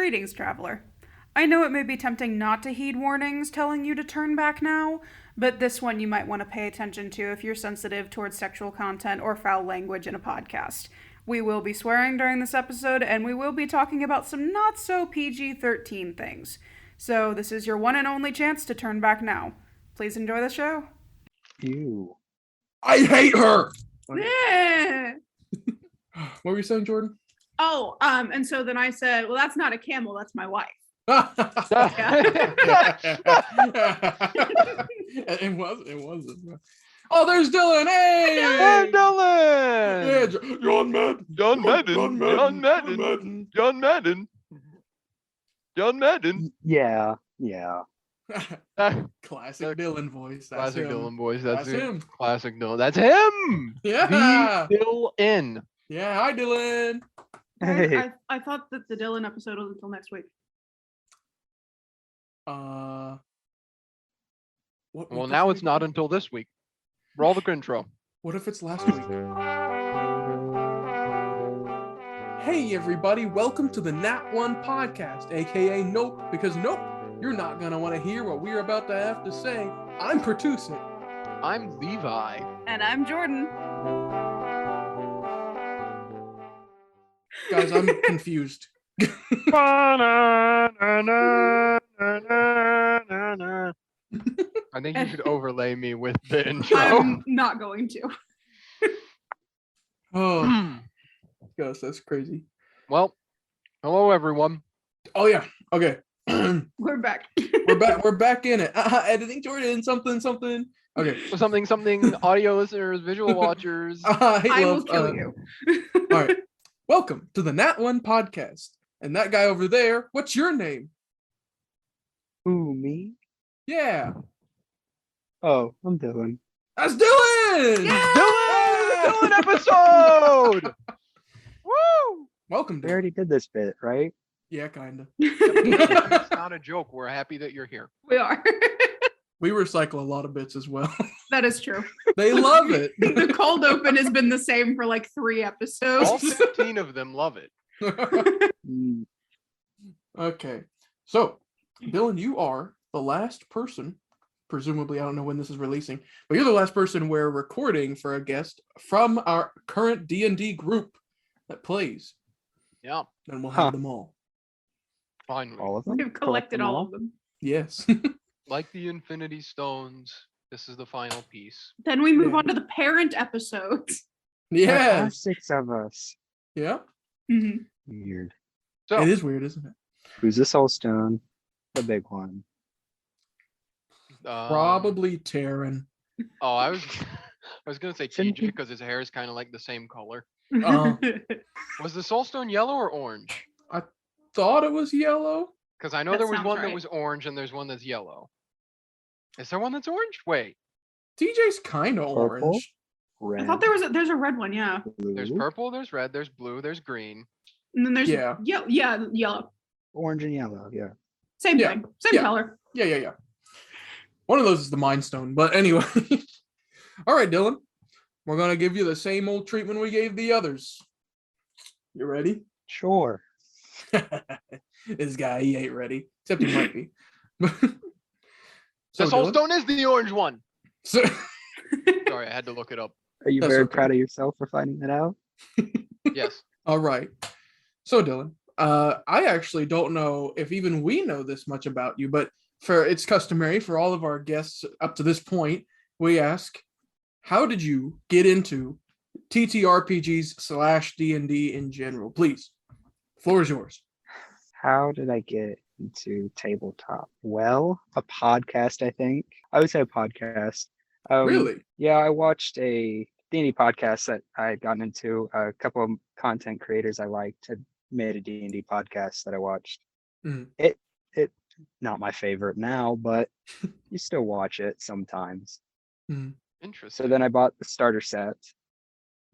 Greetings, traveler. I know it may be tempting not to heed warnings telling you to turn back now, but this one you might want to pay attention to if you're sensitive towards sexual content or foul language in a podcast. We will be swearing during this episode, and we will be talking about some not so PG-13 things. So this is your one and only chance to turn back now. Please enjoy the show. Ew. I hate her! Yeah. What were you saying, Jordan? Oh, and so then I said, well, that's not a camel, that's my wife. It wasn't. Oh, there's Dylan! Hey! Hey, Dylan! Yeah, John Madden. John Madden. Yeah. Classic Dylan voice. That's Classic him. Dylan voice. That's him. Classic Dylan. That's him. Yeah. Dylan. Yeah. Hi, Dylan. Hey. I thought that the Dylan episode was until next week. What Well, now it's not until this week. Roll the intro. What if it's last week? Hey, everybody. Welcome to the Nat 1 podcast, aka Nope, because nope, you're not going to want to hear what we're about to have to say. I'm Pertusik. I'm Levi. And I'm Jordan. Guys, I'm confused. I think you should overlay me with the intro. I'm not going to. Oh, gosh, that's crazy. Well, hello everyone. Oh, yeah. Okay. We're back. We're back in it. Editing Jordan, something. Okay. Something, audio listeners, visual watchers. I will kill you. All right. Welcome to the Nat 1 podcast. And that guy over there, what's your name? Who, me? Yeah. Oh, I'm Dylan. That's Dylan! Dylan episode! Woo! Welcome, We Dylan. already did this bit, right? Yeah, kind of. It's not a joke. We're happy that you're here. We are. We recycle a lot of bits as well. That is true. They love it. The cold open has been the same for like 3 episodes. All 15 of them love it. Mm, Okay. So, Dylan, you are the last person, presumably, I don't know when this is releasing, but you're the last person we're recording for a guest from our current D&D group that plays. Yeah, And we'll have Huh. them all. finally. all of them? We've collected them all of them. Yes. Like the Infinity Stones, this is the final piece. Then we move Yeah. on to the parent episodes. There are Yes. 6 of us. Yeah. Mhm. Weird. So, It is weird, isn't it? Who's the Soul Stone? The big one. Probably Taryn. Oh, I was gonna say Shouldn't TJ he- because his hair is kind of like the same color. Oh. Was the Soulstone yellow or orange? Thought it was yellow. Because I know That there was sounds one that right. was orange and there's one that's yellow. Is there one that's orange? Wait, TJ's kind of Purple? orange. Red. I thought there's a red one, yeah. there's blue, purple, there's red, there's blue, there's green. And then there's Yeah. yellow. Orange and yellow, yeah. Same Yeah. thing. Same Yeah. color. Yeah. One of those is the Mind Stone. But anyway. All right, Dylan. We're going to give you the same old treatment we gave the others. You ready? Sure. This guy, he ain't ready. Except he might be. The so, Dylan, Soulstone is the orange one. so- Sorry, I had to look it up. Are you That's very okay. proud of yourself for finding that out? Yes. all right. So, Dylan, I actually don't know if even we know this much about you, but it's customary for all of our guests up to this point, we ask, how did you get into TTRPGs / D&D in general? Please, floor is yours. How did I get into tabletop? Well, a podcast, I think. I would say a podcast. Really? Yeah, I watched a D&D podcast that I had gotten into. A couple of content creators I liked had made a D&D podcast that I watched. Mhm. It not my favorite now, but you still watch it sometimes. Interesting. So then I bought the starter set,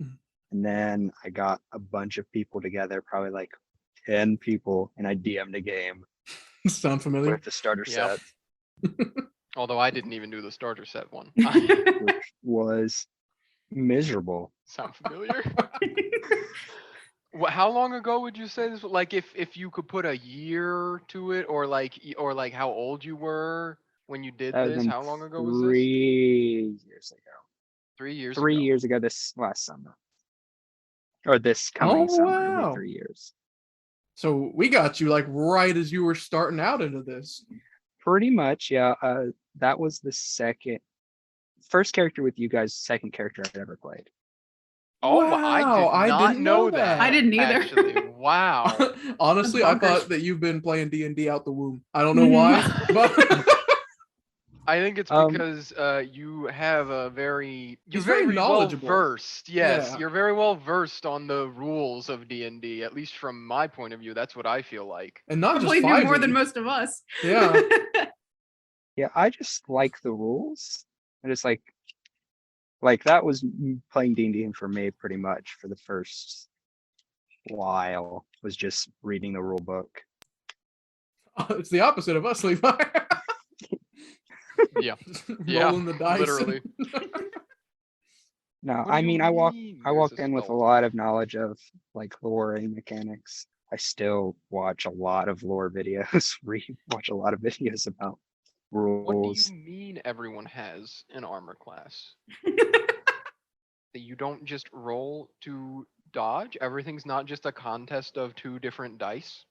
Mhm. and then I got a bunch of people together, probably like 10 people, and I DM'd a game Sound familiar? with the starter Yep. set, Although I didn't even do the starter set one. which was miserable. Sound familiar? How long ago would you say this? Like, if you could put a year to it, or like how old you were when you did That was this? been How long ago was this? 3 years ago. 3 years 3 years ago. ago this last summer. Or this Oh coming summer. It'll be wow! 3 years. So we got you like right as you were starting out into this. Pretty much, yeah. That was the first character with you guys, second character I'd ever played. Oh, I Wow, did I not didn't know know that. I didn't either. Actually, wow. Honestly, That's I thought bonkers. that you've been playing D&D out the womb. I don't know why, but I think it's Um, because you have you're He's very well knowledgeable. versed. Yes, Yeah. you're very well versed on the rules of D&D. At least from my point of view, that's what I feel like. and not just Probably knew more 5e. than most of us. Yeah. Yeah, I just like the rules. I just like that was playing D&D for me pretty much for the first while, was just reading the rule book. It's the opposite of us, Levi. Yeah. Yeah, Rolling the dice. literally. No, What I do you mean mean I yours walked is in with a spelled? lot of knowledge of like lore and mechanics. I still watch a lot of lore videos, watch a lot of videos about What do rules. you mean everyone has an armor class? That you don't just roll to dodge? Everything's not just a contest of 2 different dice?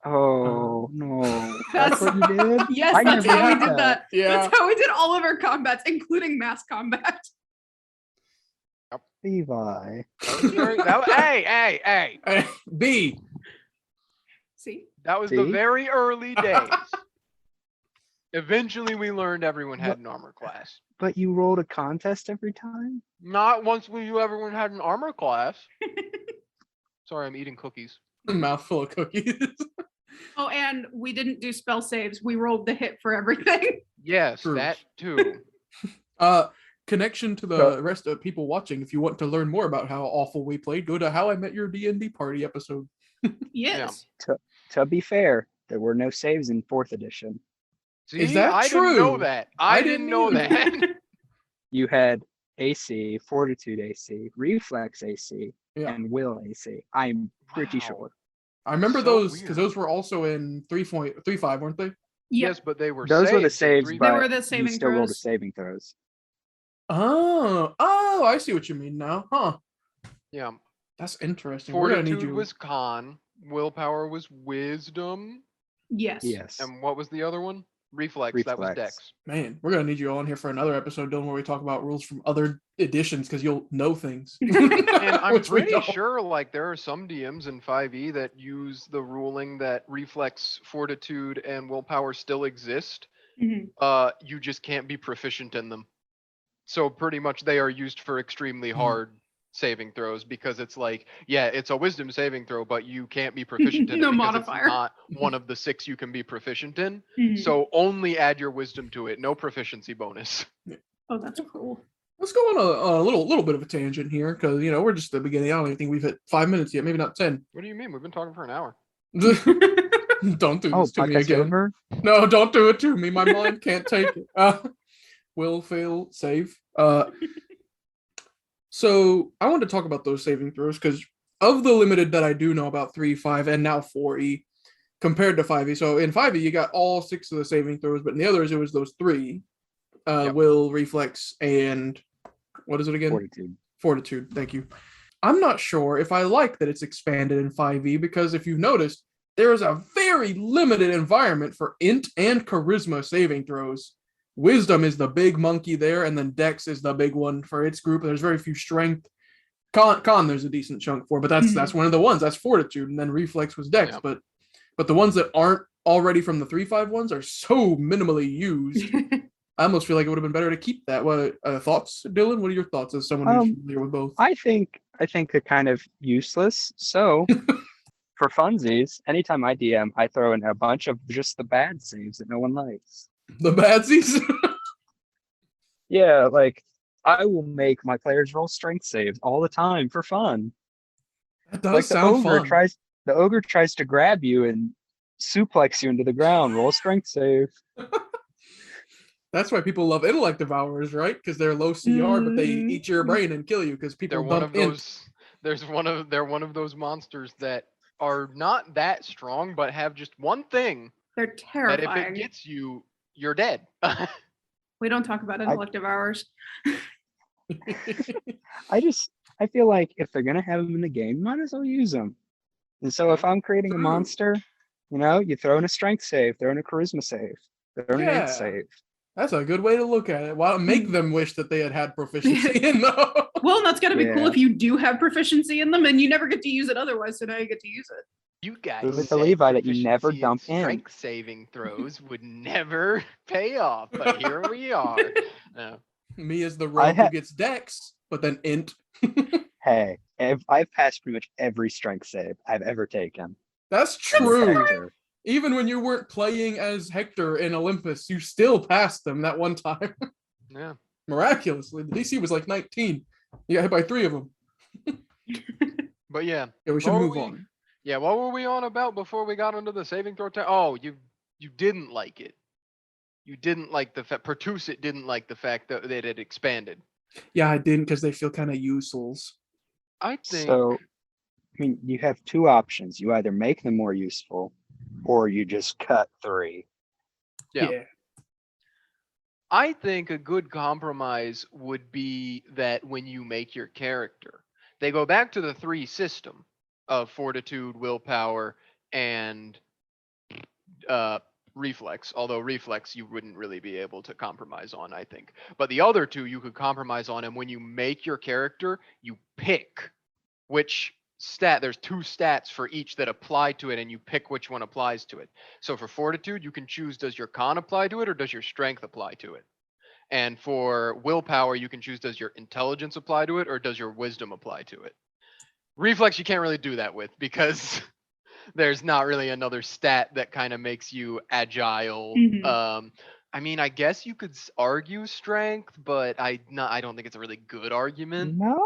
Oh no, That's- that's what you did? Yes, I that's never how we did did that. Yeah. That's how we did all of our combats, including mass combat. Levi. Hey! B. See? That was the See? very early days. Eventually, we learned everyone had What? an armor class. But you rolled a contest every time? Not once we knew everyone had an armor class. Sorry, I'm eating cookies. Mouthful of cookies. Oh, and we didn't do spell saves. We rolled the hit for everything. Yes, True. that too. Connection to the rest of people watching. If you want to learn more about how awful we played, go to How I Met Your D&D Party episode. Yes. To be fair, there were no saves in 4th edition. See, Is that I didn't know true? that. I I didn't didn't know either. that. You had AC, Fortitude AC, Reflex AC, Yeah. and Will AC. I'm pretty Wow. sure. I remember So those weird. because those were also in 3.35, weren't they? Yep. Yes, but they were Those were the saves in saves, three- They but were the you saving still rolled the throws. saving throws. Oh, I see what you mean now. Huh. Yeah. That's interesting. We're gonna need Fortitude you. was con. Willpower was wisdom. Yes. Yes. And what was the other one? Reflex. That was Reflex. dex. Man, we're gonna need you on here for another episode, Dylan, where we talk about rules from other editions because you'll know things. And I'm Which we pretty don't. sure like there are some DMs in 5e that use the ruling that reflex, fortitude, and willpower still exist. Mhm. You just can't be proficient in them. So pretty much they are used for extremely hard saving throws because it's like, yeah, it's a wisdom saving throw, but you can't be proficient in No it because modifier. it's not one of the 6 you can be proficient in. Mhm. So only add your wisdom to it, no proficiency bonus. Oh, that's cool. Let's go on a little bit of a tangent here because we're just at the beginning. I don't even think we've hit 5 minutes yet, maybe not 10. What do you mean? We've been talking for an hour. Don't do Oh, this to me podcast again. over? No, don't do it to me. My mind can't take it. Will fail save. So I wanted to talk about those saving throws because of the limited that I do know about 3, 5, and now 4E compared to 5E. So in 5E, you got all 6 of the saving throws, but in the others, it was those 3. Yep. Will, reflex, and what is it again? Fortitude. Fortitude. Thank you. I'm not sure if I like that it's expanded in 5e because if you've noticed, there is a very limited environment for int and charisma saving throws. Wisdom is the big monkey there, and then Dex is the big one for its group. There's very few strength. Con there's a decent chunk for, but that's one of the ones. That's Fortitude, and then Reflex was Dex. Yep. But the ones that aren't already from the 3-5 ones are so minimally used. I almost feel like it would have been better to keep that. What thoughts, Dylan? What are your thoughts as someone who's familiar with both? I think they're kind of useless. So for funsies, anytime I DM, I throw in a bunch of just the bad saves that no one likes. The badsies. Yeah, like I will make my players roll strength saves all the time for fun. That does Like sound fun. the ogre tries to grab you and suplex you into the ground. Roll a strength save. That's why people love intellect devourers, right? Because they're low CR, but they eat your brain and kill you because people They're one dump of int. those They're one of those monsters that are not that strong, but have just one thing They're that if it terrifying. gets you, you're dead. We don't talk about it in I- elective hours. I feel like if they're gonna have them in the game, might as well use them. And so if I'm creating a True. monster, you throw in a strength save, throw in a charisma save, throw in an int Yeah. save. That's a good way to look at it. Why make them wish that they had proficiency in them? Well, that's got to be cool Yeah. if you do have proficiency in them and you never get to use it otherwise, so now you get to use it. You guys Prove it to said Levi that you never proficiency dump in. strength saving throws would never pay off, but here we are. No. Me as the I rogue who ha- gets dex, but then int. Hey, I've passed pretty much every strength save I've ever taken. That's with true. Hector. Even when you weren't playing as Hector in Olympus, you still passed them that one time. Yeah. Miraculously. The DC was like 19. You got hit by 3 of them. But yeah. Yeah, we should What were move we- on. Yeah, what were we on about before we got into the saving throw? Oh, you didn't like it. You didn't like the fact Pertusit didn't like the fact that it had expanded. Yeah, I didn't because they feel kind of useless. I think So, you have two options. You either make them more useful, or you just cut 3. Yeah. I think a good compromise would be that when you make your character, they go back to the 3 system of fortitude, willpower, and reflex. Although reflex you wouldn't really be able to compromise on, I think. But the other 2 you could compromise on, and when you make your character, you pick which stat. There's 2 stats for each that apply to it, and you pick which one applies to it. So for fortitude, you can choose, does your con apply to it or does your strength apply to it? And for willpower, you can choose, does your intelligence apply to it or does your wisdom apply to it? Reflex, you can't really do that with because there's not really another stat that kind of makes you agile. Mhm. I mean, I guess you could argue strength, but I don't think it's a really good argument. No,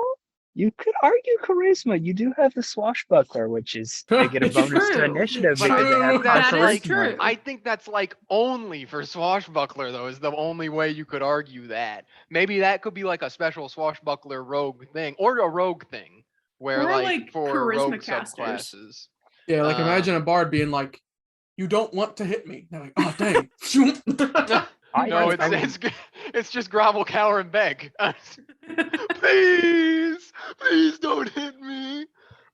you could argue charisma. You do have the swashbuckler, which is they get a It's bonus to true. initiative But because they True. have That high is charisma. true. I think that's like only for swashbuckler though, is the only way you could argue that. Maybe that could be like a special swashbuckler rogue thing or a rogue thing where Or, like for charisma rogue casters. subclasses. Yeah, like imagine a bard being like, "You don't want to hit me." They're like, "Oh dang!" No, it's just grovel, cower, and beg. Please don't hit me.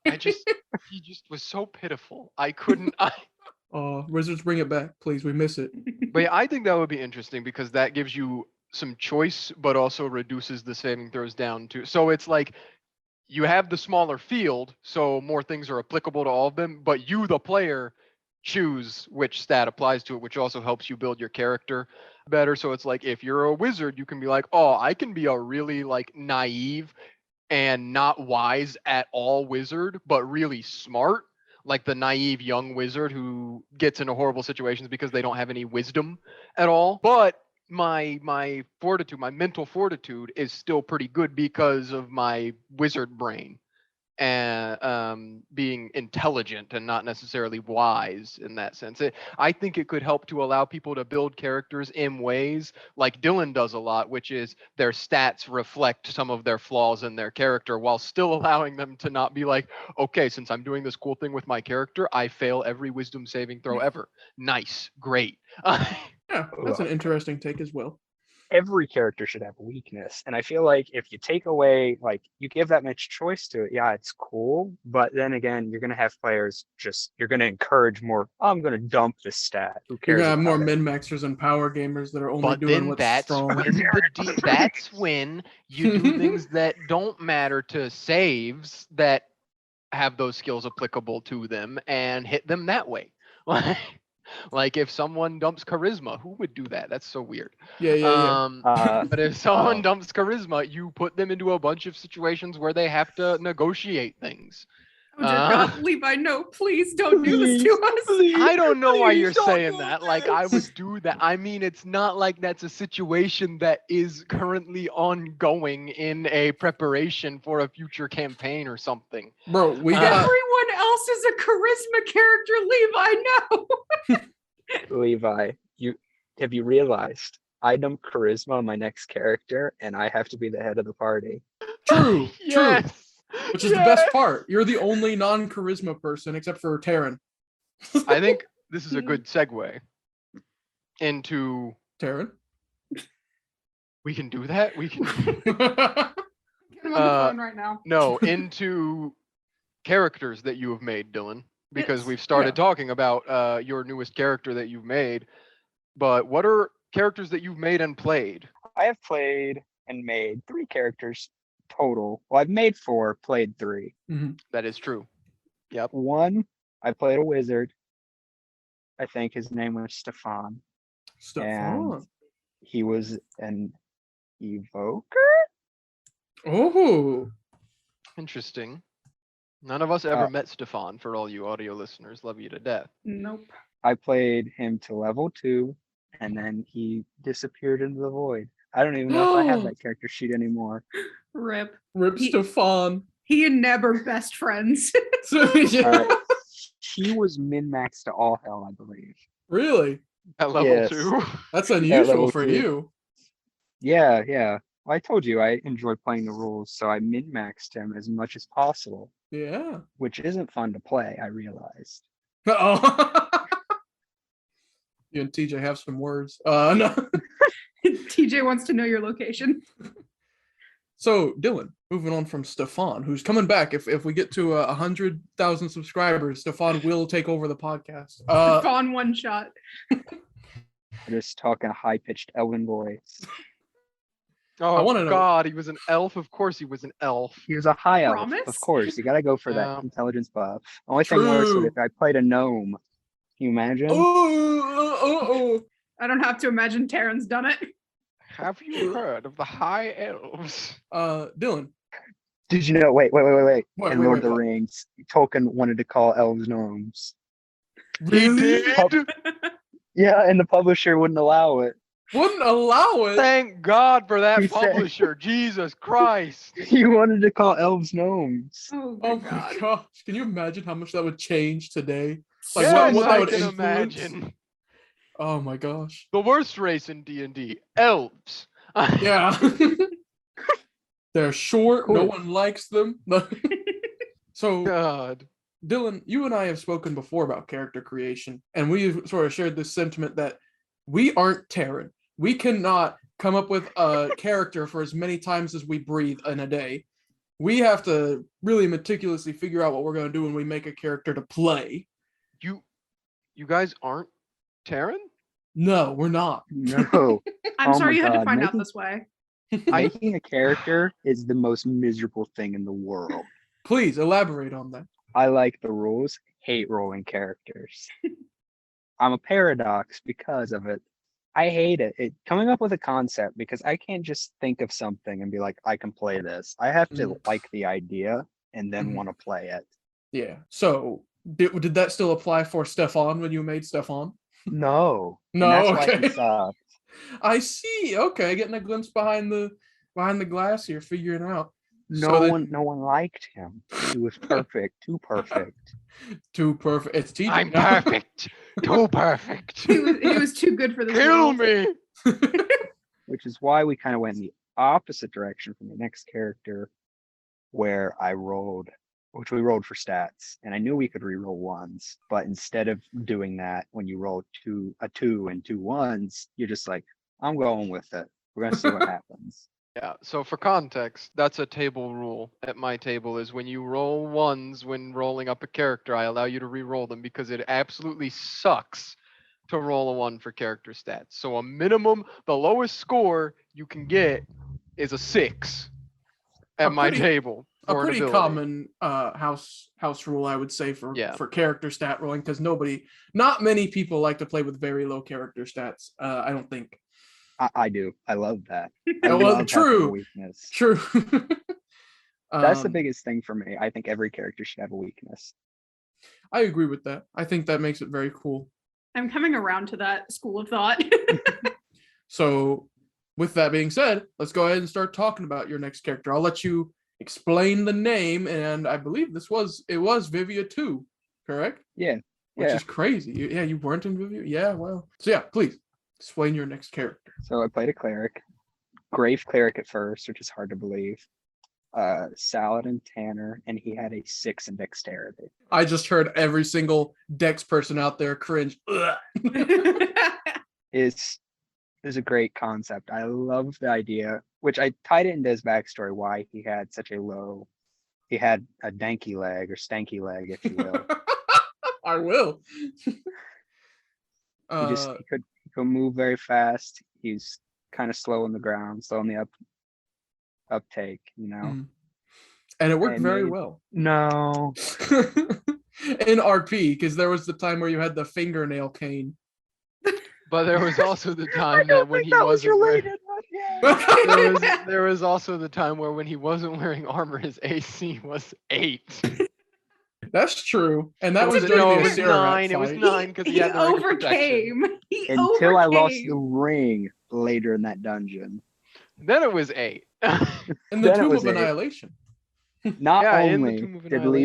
He just was so pitiful. I couldn't. Oh, wizards, bring it back, please. We miss it. But yeah, I think that would be interesting because that gives you some choice, but also reduces the saving throws down too. So it's like you have the smaller field, so more things are applicable to all of them, but you, the player, choose which stat applies to it, which also helps you build your character better. So it's like if you're a wizard, you can be like, oh, I can be a really like naive and not wise at all wizard, but really smart, like the naive young wizard who gets into horrible situations because they don't have any wisdom at all. But my fortitude, my mental fortitude is still pretty good because of my wizard brain and being intelligent and not necessarily wise in that sense. I think it could help to allow people to build characters in ways like Dylan does a lot, which is their stats reflect some of their flaws in their character while still allowing them to not be like, okay, since I'm doing this cool thing with my character, I fail every wisdom saving throw ever. Nice, great. Yeah, that's an interesting take as well. Every character should have a weakness, and I feel like if you take away, like, you give that much choice to it, yeah, it's cool, but then again, you're going to have players you're going to encourage more, I'm going to dump this stat, who You're cares gonna have more about it? min-maxers and power gamers that are only But doing then what's that's strong. when that's when you do things that don't matter to saves that have those skills applicable to them and hit them that way. Like if someone dumps charisma, who would do that? That's so weird. Yeah. But if someone dumps charisma, you put them into a bunch of situations where they have to negotiate things. Oh dear God, Levi, no, please don't do this to us. I don't know why you're don't saying do that. Like I would this. do that. I mean, it's not like that's a situation that is currently ongoing in a preparation for a future campaign or something. Bro, we got Everyone else is a charisma character, Levi, no. Levi, have you realized I dump charisma on my next character, and I have to be the head of the party? true. Yes. which is the best part. You're the only non-charisma person except for Taryn. I think this is a good segue into. Taryn? We can do that? We can. Get him on the phone right now. No, into characters that you have made, Dylan, because Yes. we've started talking about your newest character that you've made. But what are characters that you've made and played? I have played and made 3 characters total. Well, I've made 4, played 3. That is true. Yep. One, I played a wizard. I think his name was Stefan. Stefan. He was an evoker? Oh. Interesting. None of us ever met Stefan, for all you audio listeners. Love you to death. Nope. I played him to level 2, and then he disappeared into the void. I don't even know if I have that character sheet anymore. Rip. Rip Stefan. He and Neb are best friends. He was min-maxed to all hell, I believe. Really? At level 2? That's unusual level for 2. you. Yeah. Well, I told you I enjoy playing the rules, so I min-maxed him as much as possible. Yeah. Which isn't fun to play, I realized. Oh. You and TJ have some words. No. TJ wants to know your location. So, Dylan, moving on from Stefan, who's coming back. If we get to 100,000 subscribers, Stefan will take over the podcast. Stefan one shot. Just talking a high-pitched elven voice. Oh, God, he was an elf. Of course he was an elf. He was a high elf, Promise? of course. You gotta go for that intelligence buff. Only thing True. worse would if I played a gnome. Can you imagine? Oh. I don't have to imagine Taryn's done it. Have you heard of the High Elves? Dylan. Did you know? Wait. Wait, In Lord of the Rings, Tolkien wanted to call elves gnomes. Really? Yeah, and the publisher wouldn't allow it. Wouldn't allow it? Thank God for that He said- publisher. Jesus Christ. He wanted to call elves gnomes. Oh Oh my my God. gosh. Can you imagine how much that would change today? Like Yes, what that I would can influence? imagine. Oh my gosh. The worst race in D&D, elves. Yeah. They're short. Cool. No one likes them. So, God. Dylan, you and I have spoken before about character creation, and we've sort of shared this sentiment that we aren't Terran. We cannot come up with a character for as many times as we breathe in a day. We have to really meticulously figure out what we're going to do when we make a character to play. You guys aren't Terran? No, we're not. No. I'm Oh sorry my you had to God, find out making- this way. Making a character is the most miserable thing in the world. Please elaborate on that. I like the rules, hate rolling characters. I'm a paradox because of it. I hate it. Coming up with a concept, because I can't just think of something and be like, I can play this. I have to like the idea and then want to play it. Yeah. So, did that still apply for Stefan when you made Stefan? No. No, And that's why okay. he sucked. I see. Okay, getting a glimpse behind the glass here, figuring out. No one liked him. He was perfect, too perfect. Too perfect. It's TJ. I'm perfect. Too perfect. He was too good for this Kill world. me. Which is why we kind of went in the opposite direction from the next character, where we rolled for stats, and I knew we could reroll ones, but instead of doing that, when you roll a two and 2 1s, you're just like, I'm going with it. We're gonna see what happens. Yeah, so for context, that's a table rule at my table is when you roll ones when rolling up a character, I allow you to re-roll them because it absolutely sucks to roll a 1 for character stats. So a minimum, the lowest score you can get is a 6 at my table. A for an pretty ability. common house rule, I would say, for Yeah. character stat rolling, because not many people like to play with very low character stats. I don't think. I do. I love that. I Well, love having a true. weakness. True. That's the biggest thing for me. I think every character should have a weakness. I agree with that. I think that makes it very cool. I'm coming around to that school of thought. So, with that being said, let's go ahead and start talking about your next character. I'll let you explain the name, and I believe it was Vivia 2, correct? Yeah. Which Yeah. is crazy. You weren't in Vivia? Yeah, well. So yeah, please explain your next character. So I played a cleric, grave cleric at first, which is hard to believe. Saladin Tanner, and he had a 6 in dexterity. I just heard every single Dex person out there cringe. Ugh. Is a great concept. I love the idea, which I tied it into his backstory, why he had such a low. He had a danky leg or stanky leg, if you will. I will. He could move very fast. He's kind of slow on the ground, slow on the uptake, you know. And it worked And very maybe- well. No. In RP, because there was the time where you had the fingernail cane. But there was also the time that when he wasn't related. But yeah. there was also the time where when he wasn't wearing armor, his AC was 8. That's true. And that It was was, during no, the it was Acerat 9. It was fight. 9 because he had the ring of protection. overcame. He Until I lost the overcame. ring later in that dungeon. Then it was 8. In the Then it Tomb was of a- Annihilation. Not Yeah, in the only Tomb of did Annihilation.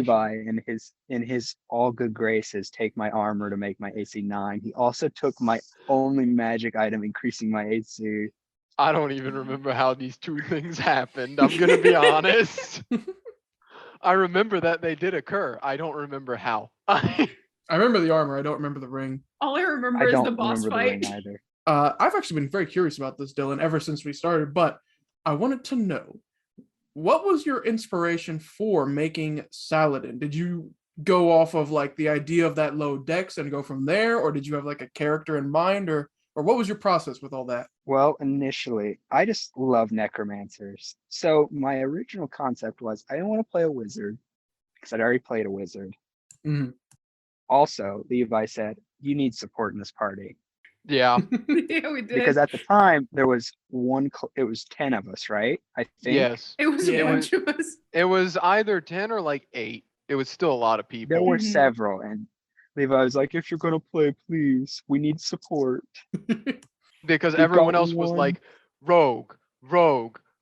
Levi in his all good graces take my armor to make my AC 9, he also took my only magic item, increasing my AC. I don't even remember how these two things happened. I'm gonna be honest. I remember that they did occur. I don't remember how. I remember the armor. I don't remember the ring. All I remember I is don't the boss remember the fight. ring either. I've actually been very curious about this, Dylan, ever since we started, but I wanted to know, what was your inspiration for making Saladin? Did you go off of like the idea of that low dex and go from there, or did you have like a character in mind, or what was your process with all that? Well, initially, I just love necromancers. So my original concept was I didn't want to play a wizard because I'd already played a wizard. Mhm. Also, Levi said, you need support in this party. Yeah. Yeah, we did. Because at the time, there was it was 10 of us, right? I think. Yes. it was Yeah. a bunch of us. It was either 10 or like 8. It was still a lot of people. There were Mhm. several, and Levi was like, if you're going to play, please, we need support. Because We everyone got else was one. like rogue,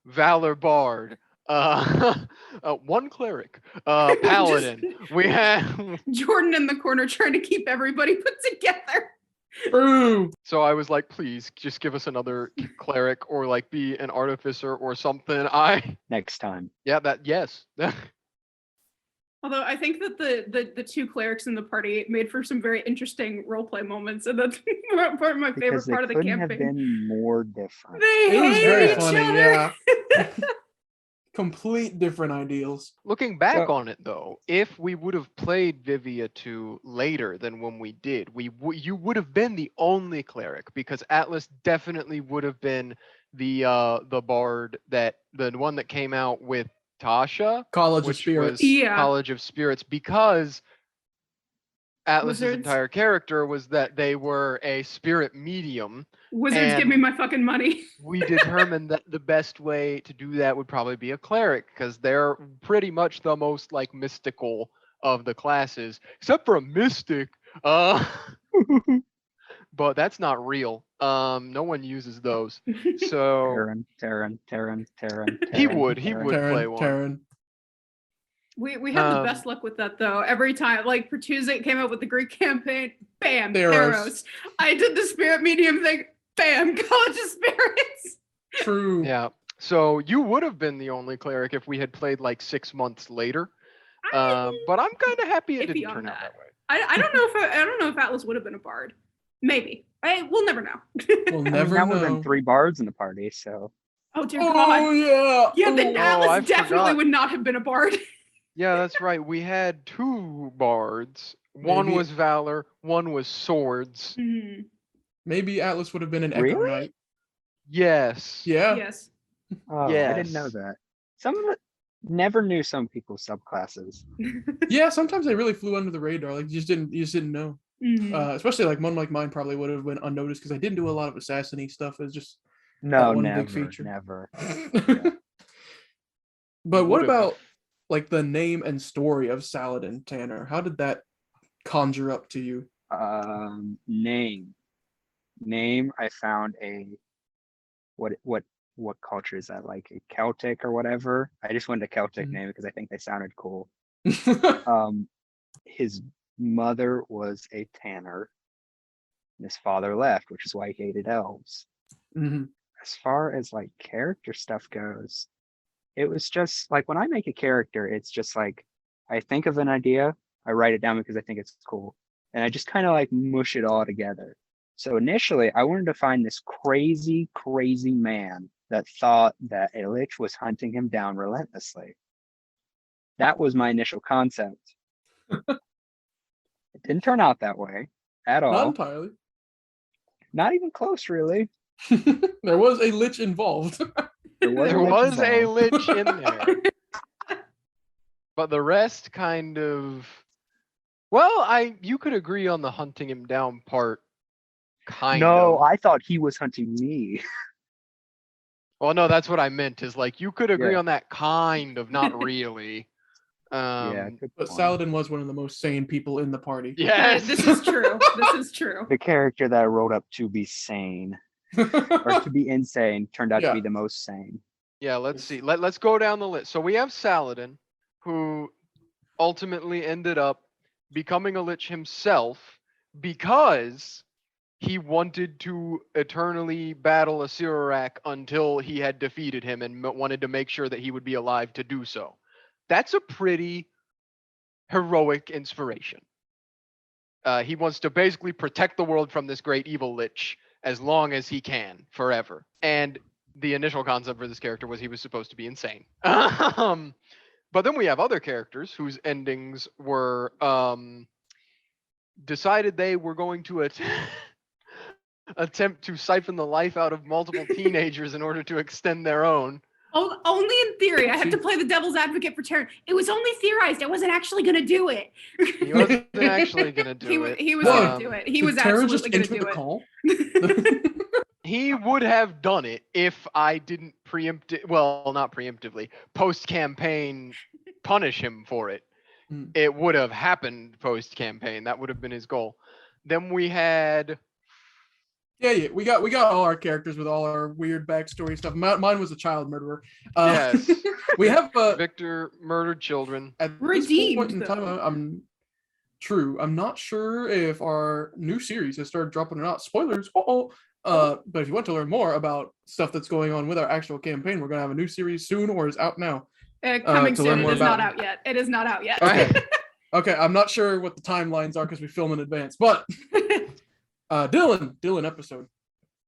valor bard, one cleric, paladin. We had Jordan in the corner trying to keep everybody put together. True. so I was like, please just give us another cleric or like be an artificer or something. Next time. Yes. Although I think that the two clerics in the party made for some very interesting roleplay moments, and that's part of my favorite Because they part of the couldn't have campaign. been more different. They It was hate very each funny, other. yeah. Complete different ideals. Looking back So- on it though, if we would have played Vivia 2 later than when we did, you would have been the only cleric because Atlas definitely would have been the bard the one that came out with Tasha, College of which Spirits. was Yeah. College of Spirits, because Atlas's Wizards. entire character was that they were a spirit medium. Wizards, give me And- my fucking money. We determined that the best way to do that would probably be a cleric because they're pretty much the most like mystical of the classes, except for a mystic. But that's not real. No one uses those. So Terran. he would play one. Terran. We have the best luck with that though. Every time, like Pertuzzi came out with the Greek campaign, bam, Theros. Theros. I did the spirit medium thing, bam, College of Spirits. True. Yeah. So you would have been the only cleric if we had played like 6 months later. But I'm kind of happy it Iffy didn't on turn out that. that way. I don't know if Atlas would have been a bard. Maybe. We'll never know. We'll I mean, never that would have know. been 3 bards in the party, so Oh dear Oh God. yeah. Yeah, then Oh, Atlas I definitely forgot. would not have been a bard. Yeah, that's right. We had 2 bards. One Maybe- was valor, one was swords. Hmm. maybe Atlas would have been an Echo Really? Knight. Yes. Yeah. Yes. I didn't know Yes. that. Some of it never knew some people's subclasses. Yeah, sometimes they really flew under the radar. Like you just didn't know. Mhm. Especially like one like mine probably would have went unnoticed because I didn't do a lot of assassin-y stuff. It's just No, one never, big feature. never. But what Would've. about like the name and story of Saladin, Tanner? How did that conjure up to you? Name. I found a what culture is that? Like a Celtic or whatever. I just wanted a Celtic Mhm. name because I think they sounded cool. His mother was a tanner, and his father left, which is why he hated elves. Mhm. As far as like character stuff goes, it was just like when I make a character, it's just like I think of an idea, I write it down because I think it's cool, and I just kind of like mush it all together. So initially, I wanted to find this crazy, crazy man that thought that a lich was hunting him down relentlessly. That was my initial concept. It didn't turn out that way at Not all. entirely. Not even close, really. There was a lich involved. There was, There a lich was a involved. lich in there. But the rest kind of, well, you could agree on the hunting him down part, kind No, of. I thought he was hunting me. Well, no, that's what I meant. Is like you could agree Yeah. on that kind of, not really. Yeah, good But point. Saladin was one of the most sane people in the party. Yes. This is true. This is true. The character that I wrote up to be sane or to be insane turned out Yeah. to be the most sane. Yeah, let's see. Let's go down the list. So we have Saladin, who ultimately ended up becoming a lich himself because he wanted to eternally battle a Sirak until he had defeated him and wanted to make sure that he would be alive to do so. That's a pretty heroic inspiration. He wants to basically protect the world from this great evil lich as long as he can, forever. And the initial concept for this character was he was supposed to be insane. But then we have other characters whose endings were decided they were going to attempt to siphon the life out of multiple teenagers in order to extend their own. Only in theory. I have to play the devil's advocate for Terran. It was only theorized. I wasn't actually going to do it. He wasn't actually going to do it. He was going to do it. He was Terran just absolutely going to entered do the it. call. He would have done it if I didn't not preemptively, post-campaign punish him for it. Mm. It would have happened post-campaign. That would have been his goal. Then we had... Yeah, we got all our characters with all our weird backstory stuff. Mine was a child murderer. Yes. We have Victor murdered children. at Redeemed, this point in time. I'm not sure if our new series has started dropping or not. Spoilers. But if you want to learn more about stuff that's going on with our actual campaign, we're gonna have a new series soon, or is out now. Coming to learn soon. more It is about not out yet. It is not out yet. Okay. Okay, I'm not sure what the timelines are because we film in advance, but Dylan episode.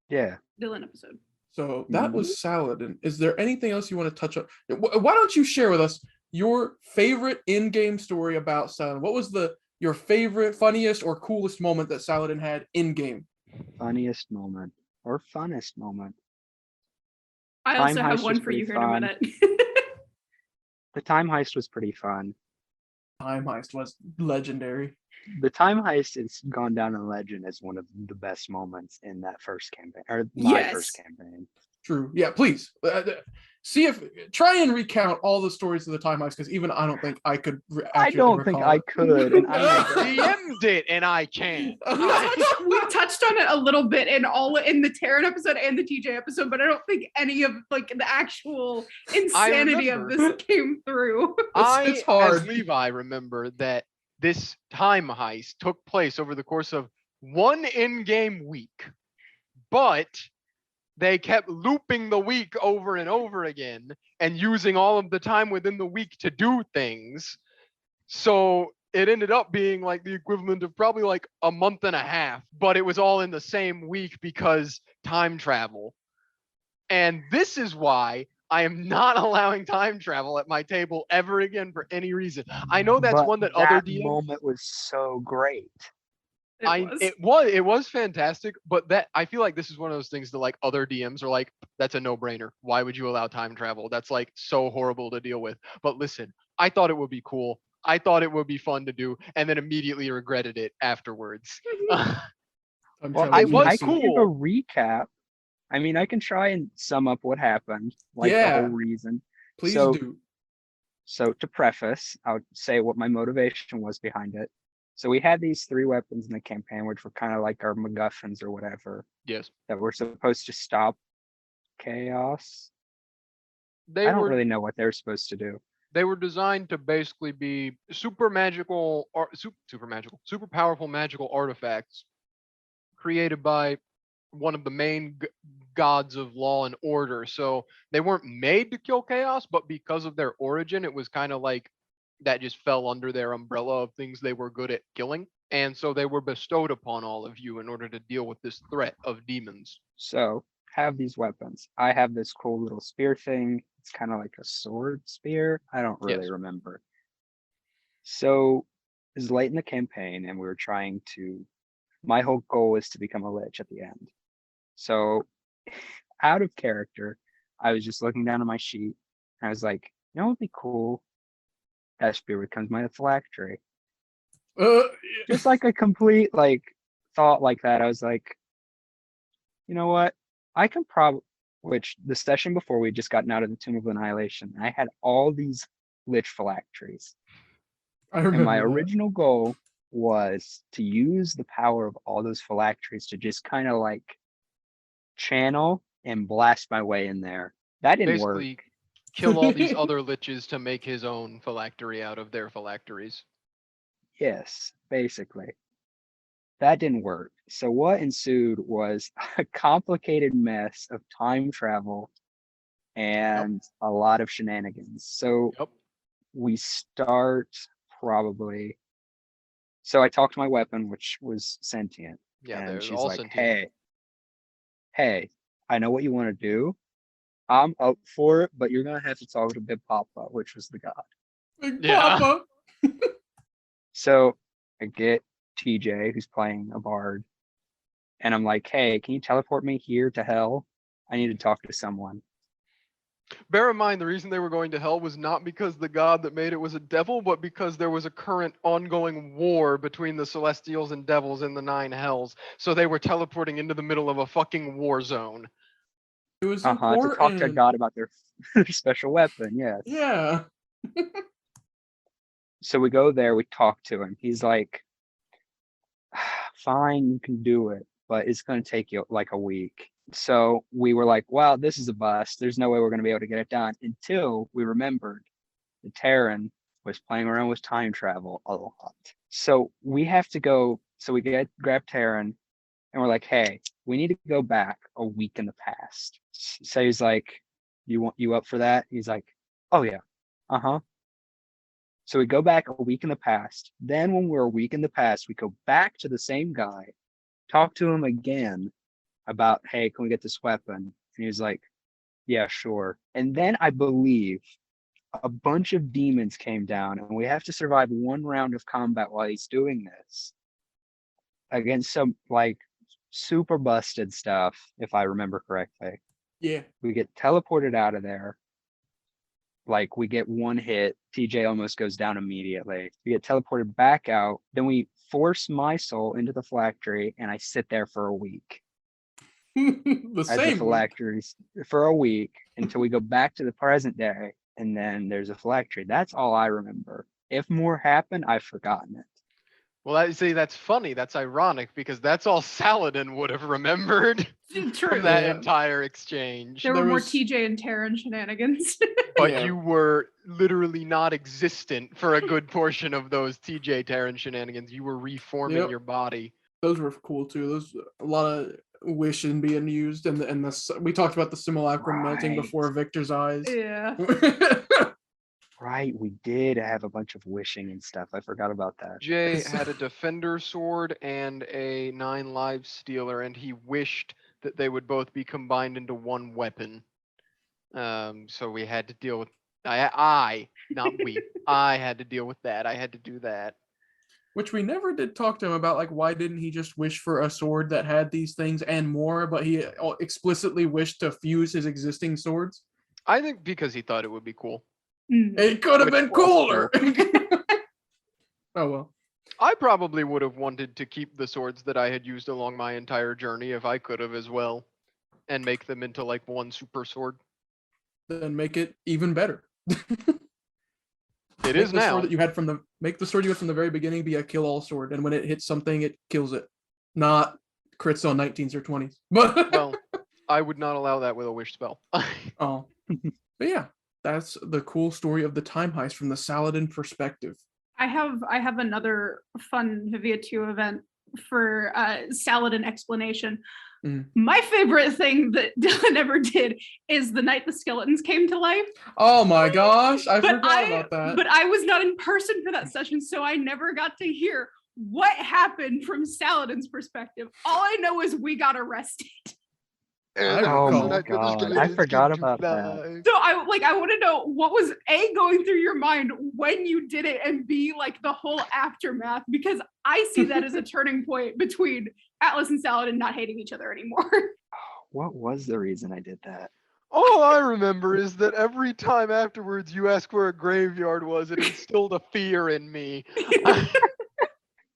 Yeah. Dylan episode. So that was Saladin. Is there anything else you want to touch on? Why don't you share with us your favorite in-game story about Saladin? What was your favorite, funniest, or coolest moment that Saladin had in-game? Funniest moment or funnest moment. I Time also have heist one was for you pretty here in a fun. minute. The time heist was pretty fun. Time heist was legendary. The time heist has gone down in legend as one of the best moments in that first campaign, or my Yes. first campaign. True. Yeah, please. Try and recount all the stories of the time heist, because even I don't think I could I don't think I could, and I DM'd it, and I can't. We touched on it a little bit in the Terran episode and the TJ episode, but I don't think any of like the actual insanity of this came through. It's hard. As Levi, remember that this time heist took place over the course of one in-game week, but they kept looping the week over and over again and using all of the time within the week to do things. So it ended up being like the equivalent of probably like a month and a half, but it was all in the same week because time travel. And this is why I am not allowing time travel at my table ever again for any reason. I know that's one that other DMs... moment was so great. It was fantastic, but that I feel like this is one of those things that like other DMs are like, that's a no-brainer. Why would you allow time travel? That's like so horrible to deal with. But listen, I thought it would be cool. I thought it would be fun to do, and then immediately regretted it afterwards. Well, I was I can give a cool. recap. I mean, I can try and sum up what happened, like the Yeah. whole reason. Please So- do. So to preface, I would say what my motivation was behind it. So we had these 3 weapons in the campaign, which were kind of like our MacGuffins or whatever, Yes. that were supposed to stop chaos. They I don't were really know what they're supposed to do. they were designed to basically be super powerful magical artifacts created by one of the main gods of law and order. So they weren't made to kill chaos, but because of their origin, it was kind of like that just fell under their umbrella of things they were good at killing. And so they were bestowed upon all of you in order to deal with this threat of demons. So have these weapons. I have this cool little spear thing. It's kind of like a sword spear. I don't really Yes. remember. So it was late in the campaign, and we were trying to. My whole goal was to become a lich at the end. So, out of character, I was just looking down at my sheet, and I was like, you know what would be cool? That spear becomes my phylactery. Just like a complete like thought like that. I was like, you know what? I can probably, which the session before we just gotten out of the Tomb of Annihilation, I had all these lich phylacteries. I And remember my that. original goal was to use the power of all those phylacteries to just kind of like channel and blast my way in there. That didn't Basically, work. kill all these other liches to make his own phylactery out of their phylacteries. Yes, basically. That didn't work. So what ensued was a complicated mess of time travel and a lot of shenanigans. So Yep. we start probably. So I talked to my weapon, which was sentient. Yeah, and they're she's all like, sentient. hey, I know what you want to do. I'm up for it, but you're gonna have to talk to Big Papa, which was the god. Big Yeah. Papa. So I get TJ, who's playing a bard, and I'm like, hey, can you teleport me here to hell? I need to talk to someone. Bear in mind, the reason they were going to hell was not because the god that made it was a devil, but because there was a current ongoing war between the Celestials and devils in the 9 hells. So they were teleporting into the middle of a fucking war zone. It was To talk to important. God about their special weapon, yes. Yeah. So we go there, we talk to him. He's like, fine, you can do it, but it's going to take you like a week. So we were like, wow, this is a bust. There's no way we're going to be able to get it done, until we remembered the Terran was playing around with time travel a lot. So we have to go. So we grab Terran, and we're like, hey, we need to go back a week in the past. So he's like, you up for that? He's like, oh yeah, uh-huh. So we go back a week in the past. Then when we're a week in the past, we go back to the same guy, talk to him again about, hey, can we get this weapon? And he's like, yeah, sure. And then I believe a bunch of demons came down, and we have to survive one round of combat while he's doing this against some like super busted stuff, if I remember correctly. Yeah. We get teleported out of there. Like we get one hit, TJ almost goes down immediately. We get teleported back out. Then we force my soul into the phylactery, and I sit there for a week. The As the same week. phylacteries for a week until we go back to the present day, and then there's a phylactery. That's all I remember. If more happened, I've forgotten it. Well, see, that's funny. That's ironic because that's all Saladin would have remembered True. from that Yeah. entire exchange. There were There more was- TJ and Terran shenanigans. But Yeah. you were literally not existent for a good portion of those TJ Terran shenanigans. You were reforming Yep. your body. Those were cool too. Those a lot of wishing being used, and we talked about the simulacrum melting Right. before Victor's eyes. Yeah. Right, we did have a bunch of wishing and stuff. I forgot about that. Jay had a defender sword and a 9 lives stealer, and he wished that they would both be combined into one weapon. So we had to deal with not we. I had to deal with that. I had to do that. Which we never did talk to him about, like, why didn't he just wish for a sword that had these things and more, but he explicitly wished to fuse his existing swords? I think because he thought it would be cool. It could have Which been was cooler. Oh well. I probably would have wanted to keep the swords that I had used along my entire journey if I could have as well, and make them into like one super sword. Then make it even better. It is the now. sword that you had make the sword you had from the very beginning be a kill all sword, and when it hits something, it kills it. Not crits on 19s or 20s. But Well, I would not allow that with a wish spell. oh. But yeah, that's the cool story of the time heist from the Saladin perspective. I have another fun Vivia 2 event for Saladin explanation. My favorite thing that Dylan ever did is the night the skeletons came to life. Oh my gosh, I But forgot about that. But I was not in person for that session, so I never got to hear what happened from Saladin's perspective. All I know is we got arrested. Oh my god, I forgot about that. So I want to know what was A, going through your mind when you did it, and B, like the whole aftermath, because I see that as a turning point between Atlas and Saladin not hating each other anymore. What was the reason I did that? All I remember is that every time afterwards you asked where a graveyard was, it instilled a fear in me.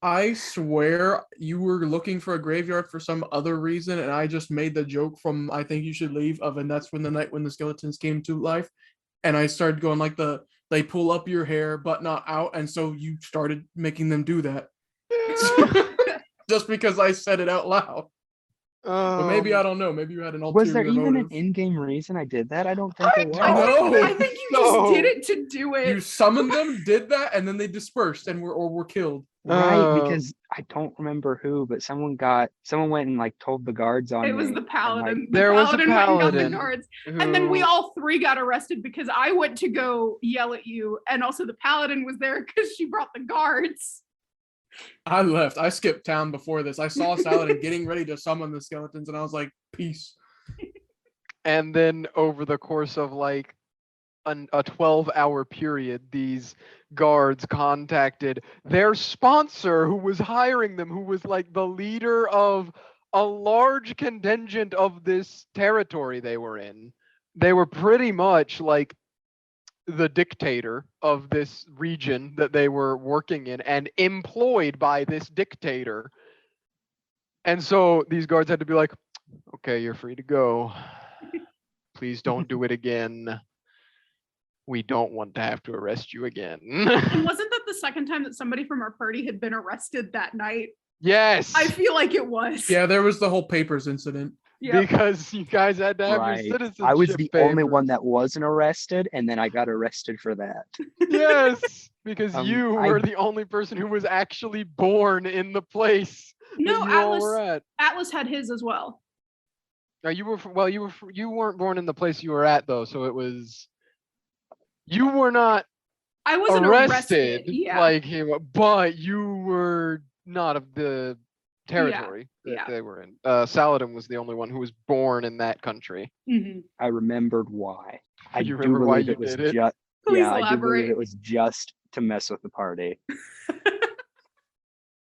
I swear you were looking for a graveyard for some other reason, and I just made the joke from I think you should leave and that's when the night when the skeletons came to life. And I started going like they pull up your hair but not out, and so you started making them do that. Just because I said it out loud. But maybe I don't know. Maybe you had an ulterior Was there even motive. an in-game reason I did that? I don't think it was. I think you just did it to do it. You summoned them, did that, and then they dispersed and were killed. Right, because I don't remember who, but someone went and like told the guards on me. It was the paladin. Like, there was a went and got paladin the guards. And then we all three got arrested because I went to go yell at you, and also the paladin was there because she brought the guards. I left. I skipped town before this. I saw Saladin getting ready to summon the skeletons, and I was like, peace. And then over the course of like a 12-hour period, these guards contacted their sponsor who was hiring them, who was like the leader of a large contingent of this territory they were in. They were pretty much like the dictator of this region that they were working in and employed by this dictator. And so these guards had to be like, okay, you're free to go. Please don't do it again. We don't want to have to arrest you again. And wasn't that the second time that somebody from our party had been arrested that night? Yes. I feel like it was. Yeah, there was the whole papers incident. Yep. Because you guys had to have your citizenship I was the only papers. one that wasn't arrested, and then I got arrested for that. Yes, because you I- were the only person who was actually born in the place. No, that you all were at. Atlas had his as well. No, you were you weren't born in the place you were at though, so it was you were not I wasn't arrested. Yeah. like him, but you were not of the territory that yeah. they were in. Saladin was the only one who was born in that country. Mm-hmm. I remembered why. I You do remember why believe you it was did it? just Please yeah, I do believe elaborate. it was just to mess with the party.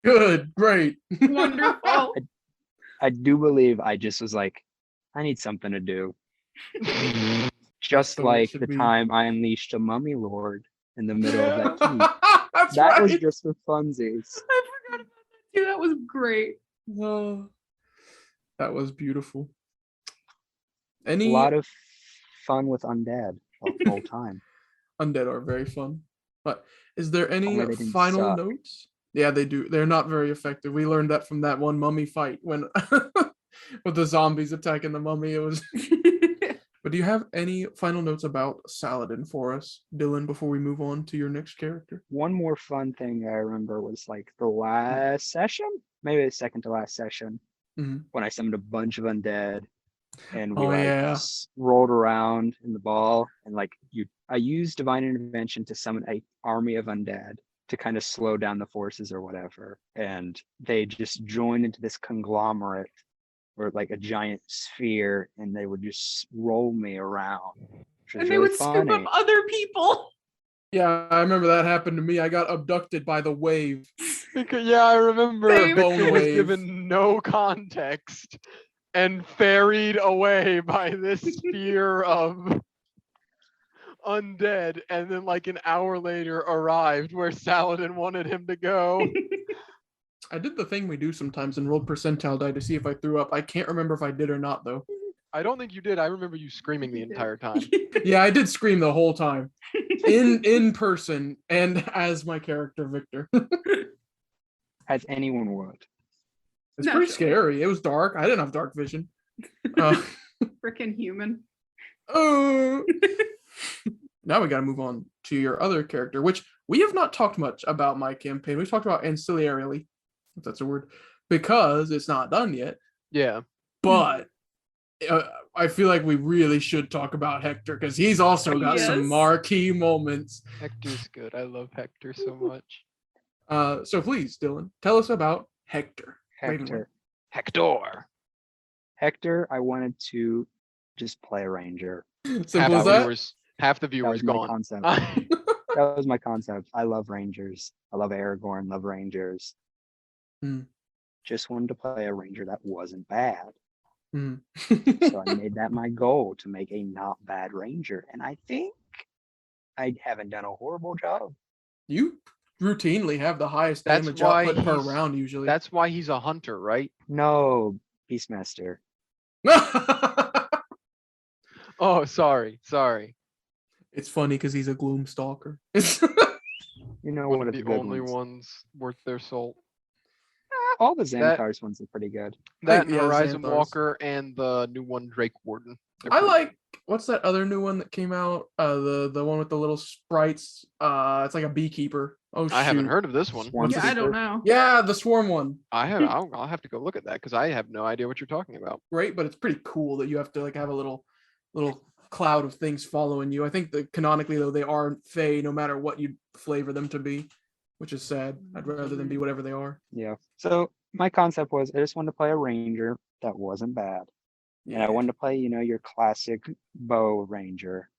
Good, great. Wonderful. I do believe I just was like, I need something to do. Just So it like should the be- time I unleashed a mummy lord in the middle of that keep. That's That right. was just for funsies. I forgot about that too. That was great. Oh, that was beautiful. A Any lot of fun with undead the whole time. undead are very fun. But is there any Only they didn't final suck. notes? Yeah, they do. They're not very effective. We learned that from that one mummy fight when with the zombies attacking the mummy. It was. But do you have any final notes about Saladin for us, Dylan, before we move on to your next character? One more fun thing I remember was like the last session, maybe the second to last session, Mhm. when I summoned a bunch of undead and we Oh, yeah. rolled around in the ball and I used divine intervention to summon an army of undead to kind of slow down the forces or whatever. And they just joined into this conglomerate or like a giant sphere, and they would just roll me around. Which was And they really would scoop funny. up other people. Yeah, I remember that happened to me. I got abducted by the wave. Because, yeah, I remember Same. Victor Bone was wave. given no context and ferried away by this sphere of undead, and then like an hour later arrived where Saladin wanted him to go. I did the thing we do sometimes and rolled percentile die to see if I threw up. I can't remember if I did or not, though. I don't think you did. I remember you screaming the You did. entire time. Yeah, I did scream the whole time. In person and as my character, Victor. As anyone would. It's No, pretty sure. scary. It was dark. I didn't have dark vision. Uh, Freaking human. oh. Now we got to move on to your other character, which we have not talked much about my campaign. We've talked about ancillarily, if that's a word, because it's not done yet. Yeah. but I feel like we really should talk about Hector because he's also got some Yes. marquee moments. Hector's good. I love Hector so much. So please, Dylan, tell us about Hector. Ravenwing. Hector. I wanted to just play a ranger. Simple as that. Half the That viewers was my gone. concept. That was my concept. I love rangers. I love Aragorn. Love rangers. Hmm. Just wanted to play a ranger that wasn't bad. Hmm. So I made that my goal to make a not bad ranger, and I think I haven't done a horrible job. You routinely have the highest That's damage why output per he's- round usually. That's why he's a hunter, right? No, Beastmaster. Oh, sorry. It's funny because he's a gloom stalker. You know One what of are the the good only ones? ones worth their salt. All the That- Xanathar's ones are pretty good. That and yeah, Horizon Xanathar's. Walker and the new one, Drake Warden. They're I pretty like what's that other new one that came out? The one with the little sprites. It's like a beekeeper. Oh good. I haven't shoot. heard of this one. Swarm Yeah, I don't Sleeper. know. Yeah, the swarm one. I'll have to go look at that because I have no idea what you're talking about. Right, but it's pretty cool that you have to like have a little cloud of things following you. I think that canonically though they are Fae no matter what you flavor them to be, which is sad. I'd rather them be whatever they are. Yeah. So my concept was I just wanted to play a ranger that wasn't bad. And I wanted to play, your classic bow ranger.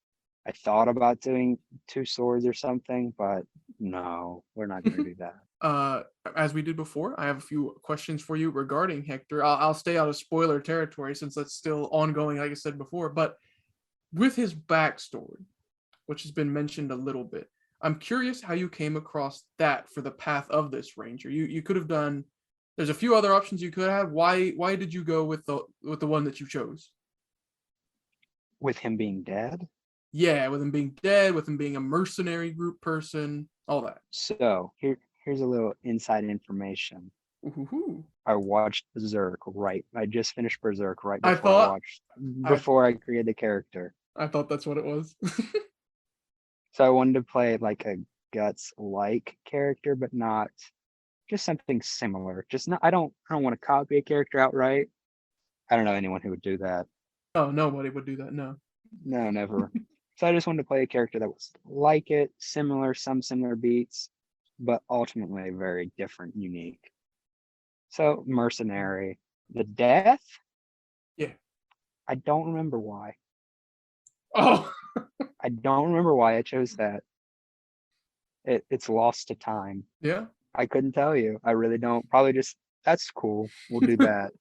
I thought about doing 2 swords or something, but no, we're not going to do that. As we did before, I have a few questions for you regarding Hector. I'll stay out of spoiler territory since that's still ongoing, like I said before. But with his backstory, which has been mentioned a little bit, I'm curious how you came across that for the path of this ranger. You could have done. There's a few other options you could have. Why did you go with the one that you chose? With him being dead. Yeah, with him being dead, with him being a mercenary group person, all that. So here's a little inside information. Ooh-hoo-hoo. I watched Berserk I just finished Berserk right I before thought- before I created the character. I thought that's what it was. So I wanted to play like a Guts-like character, but not just something similar. Just not. I don't want to copy a character outright. I don't know anyone who would do that. Oh, nobody would do that. No. No, never. So I just wanted to play a character that was like it, some similar beats, but ultimately very different, unique. So mercenary. The death? Yeah. I don't remember why. Oh. I don't remember why I chose that. It's lost to time. Yeah. I couldn't tell you. I really don't. Probably just that's cool. We'll do that.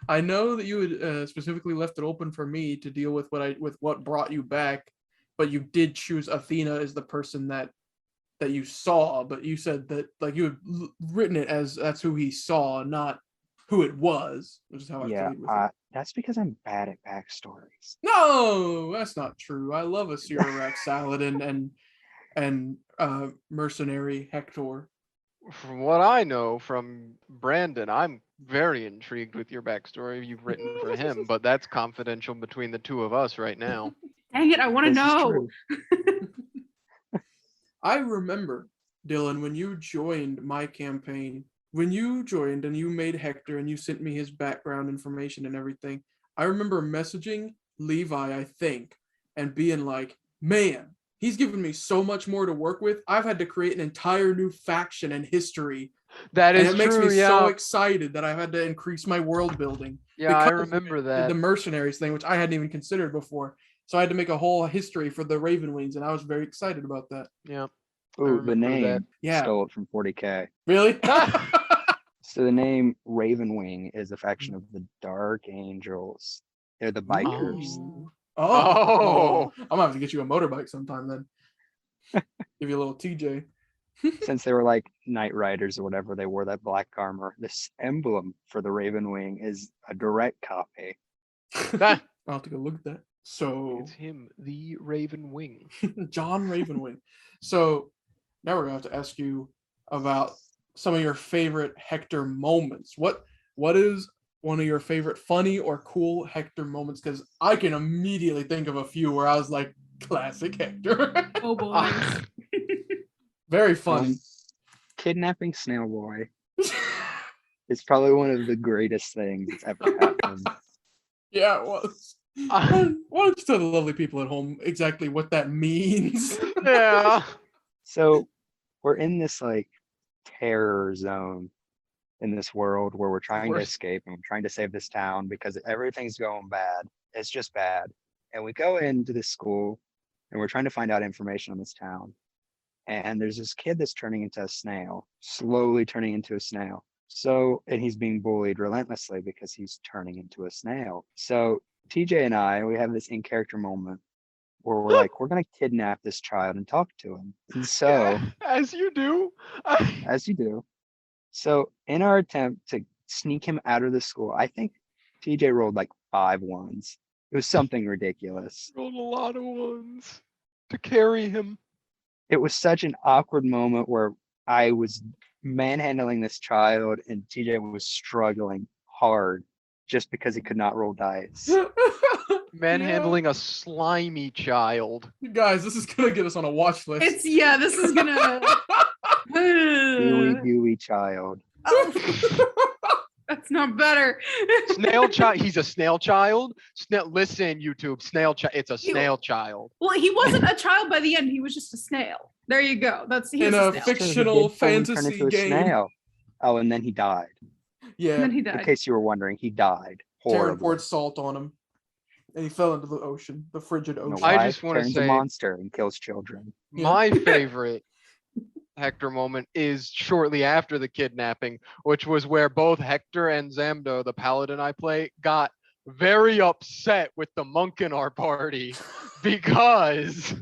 I know that you had specifically left it open for me to deal with what brought you back, but you did choose Athena as the person that you saw. But you said that like you had written it as that's who he saw, not who it was, which is how I played with it. That's because I'm bad at backstories. No, that's not true. I love a Sirak Saladin and mercenary Hector. From what I know from Brandon, I'm very intrigued with your backstory you've written for him, but that's confidential between the two of us right now. Dang it, I want to This is know. true. I remember, Dylan, when you joined my campaign, when you joined and you made Hector and you sent me his background information and everything, I remember messaging Levi, I think, and being like, man, he's given me so much more to work with. I've had to create an entire new faction and history. That And is it makes true, me yeah. so excited that I've had to increase my world building. Yeah, I because remember you did that. the mercenaries thing, which I hadn't even considered before. So I had to make a whole history for the Ravenwings, and I was very excited about that. Yeah. Ooh, the remember name. that. Yeah. Stole it from 40K. Really? So the name Ravenwing is a faction of the Dark Angels. They're the bikers. Oh. I'm gonna have to get you a motorbike sometime then. Give you a little TJ. Since they were like Knight Riders or whatever, they wore that black armor. This emblem for the Ravenwing is a direct copy. I'll have to go look at that. So It's him, the Raven Wing. John Ravenwing. So now we're gonna have to ask you about some of your favorite Hector moments. What is one of your favorite funny or cool Hector moments? Because I can immediately think of a few where I was like, classic Hector. Oh boys. Very funny. Kidnapping Snail Boy. It's probably one of the greatest things that's ever happened. Yeah, it was. I- Why don't you tell the lovely people at home exactly what that means? yeah. So we're in this like terror zone in this world where we're trying to We're- escape and we're trying to save this town because everything's going bad. It's just bad. And we go into this school and we're trying to find out information on this town. And there's this kid that's turning into a snail, slowly turning into a snail. So, and he's being bullied relentlessly because he's turning into a snail. So TJ and I, we have this in-character moment where we're like, we're gonna kidnap this child and talk to him. And so, Yeah, as you do. as you do, so in our attempt to sneak him out of the school, I think TJ rolled like 5 ones. It was something ridiculous. Rolled a lot of ones to carry him. It was such an awkward moment where I was manhandling this child and TJ was struggling hard just because he could not roll dice. Manhandling a slimy child. Guys, this is gonna get us on a watch list. This is gonna. Gooey child. That's not better. Snail child. He's a snail child. Listen, YouTube. Snail child. It's a snail child. Well, he wasn't a child by the end. He was just a snail. There you go. He's In a a snail. fictional fantasy game. Snail. Oh, and then he died. Yeah, And then he In died. case you were wondering, he died. Taryn Horrible. poured salt on him, and he fell into the ocean, the frigid You know ocean. I why? just wanna Turns say- a monster and kills children. Yeah. My favorite Hector moment is shortly after the kidnapping, which was where both Hector and Zamdo, the paladin I play, got very upset with the monk in our party because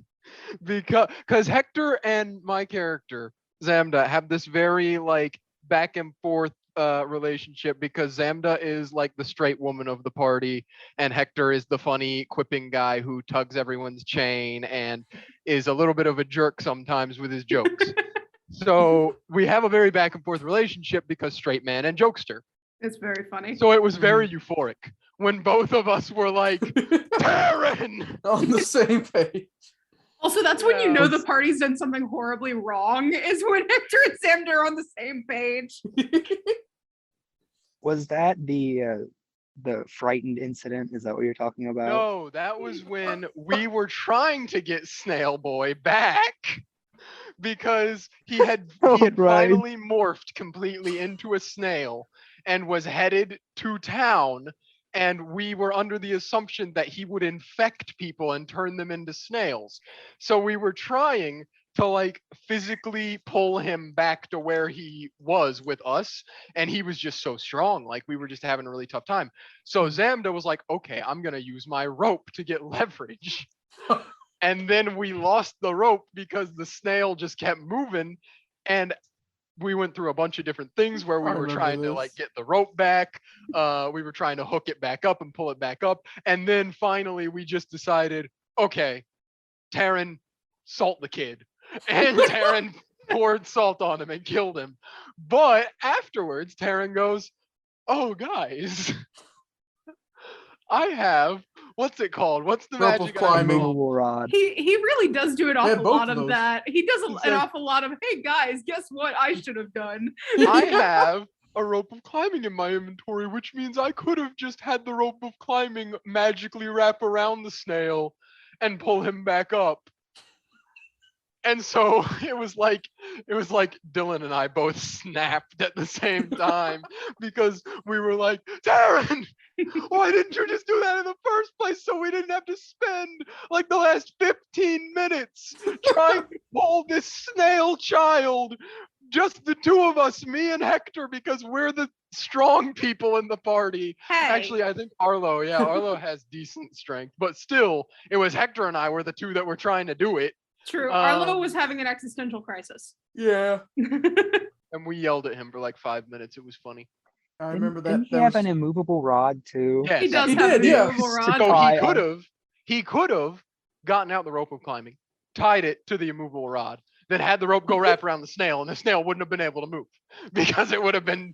Hector and my character Zamda have this very like back and forth relationship because Zamda is like the straight woman of the party and Hector is the funny quipping guy who tugs everyone's chain and is a little bit of a jerk sometimes with his jokes. So we have a very back and forth relationship because straight man and jokester. It's very funny. So it was very euphoric when both of us were like, Taryn! On the same page. Also, that's when you Yeah. know the party's done something horribly wrong, is when Hector and Sam are on the same page. Was that the frightened incident? Is that what you're talking about? No, that was when we were trying to get Snail Boy back because he had Oh, right. finally morphed completely into a snail and was headed to town. And we were under the assumption that he would infect people and turn them into snails. So we were trying to like physically pull him back to where he was with us. And he was just so strong. Like we were just having a really tough time. So Zamda was like, okay, I'm going to use my rope to get leverage. And then we lost the rope because the snail just kept moving. And we went through a bunch of different things where we I were remember trying to like this. get the rope back. We were trying to hook it back up and pull it back up. And then finally we just decided, okay, Taryn, salt the kid. And Taryn poured salt on him and killed him. But afterwards, Taryn goes, oh guys, I have, what's it called? What's the Rope of magic climbing. item? Movable rod. He really does do an Yeah, awful both lot of of those. that. He does He's an like- awful lot of, hey guys, guess what I should have done? I have a rope of climbing in my inventory, which means I could have just had the rope of climbing magically wrap around the snail and pull him back up. And so it was like Dylan and I both snapped at the same time because we were like, Darren, why didn't you just do that in the first place so we didn't have to spend like the last 15 minutes trying to pull this snail child? Just the two of us, me and Hector, because we're the strong people in the party. Hey. Actually, I think Arlo has decent strength, but still, it was Hector and I were the two that were trying to do it. True. Arlo Um, was having an existential crisis. Yeah, And we yelled at him for like 5 minutes. It was funny. I remember that. Didn't he that have was- an immovable rod too? Yes. He does He have did, a yeah. movable rod. So Hi, he could have gotten out the rope of climbing, tied it to the immovable rod, then had the rope go wrap around the snail, and the snail wouldn't have been able to move because it would have been